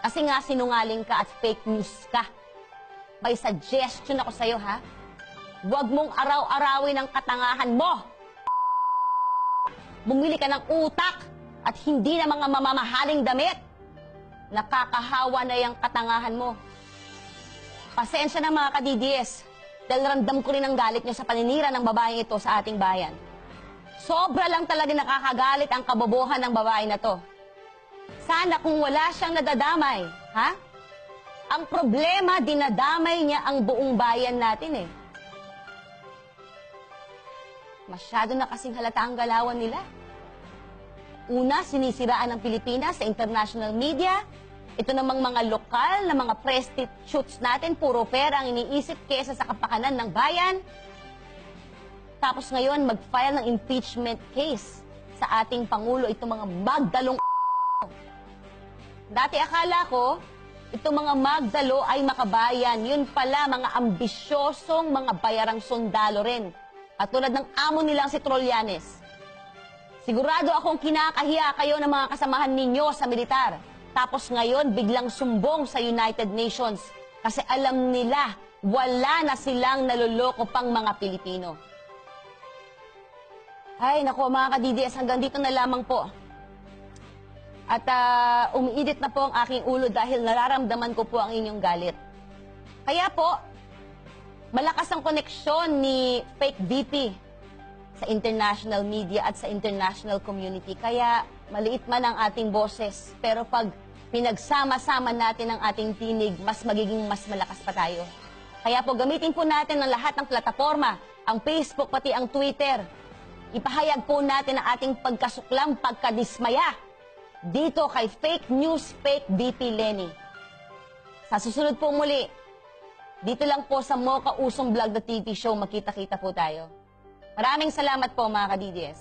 Kasi nga sinungaling ka at fake news ka. May suggestion ako sa'yo, ha? Huwag mong araw-arawin ang katangahan mo. Bumili ka ng utak at hindi na mga mamamahaling damit. Nakakahawa na yung katangahan mo. Pasensya na mga ka-DDS, dahil ramdam ko rin ang galit nyo sa paninira ng babaeng ito sa ating bayan. Sobra lang talaga nakakagalit ang kabobohan ng babae na to. Sana kung wala siyang nadadamay, ha? Ang problema, dinadamay niya ang buong bayan natin eh. Masyado na kasing halata ang galawan nila. Una, sinisiraan ng Pilipinas sa international media. Ito namang mga lokal na mga prostitutes natin, puro pera ang iniisip kesa sa kapakanan ng bayan. Tapos ngayon, mag-file ng impeachment case sa ating Pangulo, itong mga magdalong Dati akala ko, itong mga magdalo ay makabayan. Yun pala, mga ambisyosong mga bayarang sundalo rin. At tulad ng amo nilang si Trollanes. Sigurado akong kinakahiya kayo ng mga kasamahan ninyo sa militar. Tapos ngayon, biglang sumbong sa United Nations. Kasi alam nila, wala na silang naloloko pang mga Pilipino. Ay, nako mga ka-DDS, hanggang dito na lamang po. At umiidit na po ang aking ulo dahil nararamdaman ko po ang inyong galit. Kaya po, malakas ang koneksyon ni fake VP sa international media at sa international community. Kaya maliit man ang ating boses, pero pag pinagsama-sama natin ang ating tinig, mas magiging mas malakas pa tayo. Kaya po gamitin po natin ang lahat ng plataforma, ang Facebook pati ang Twitter. Ipahayag po natin ang ating pagkasuklang, pagkadismaya dito kay Fake News, Fake VP Leni. Sa susunod po muli, dito lang po sa Mocha Usong Vlog na TV show, magkita-kita po tayo. Maraming salamat po mga ka-DDS.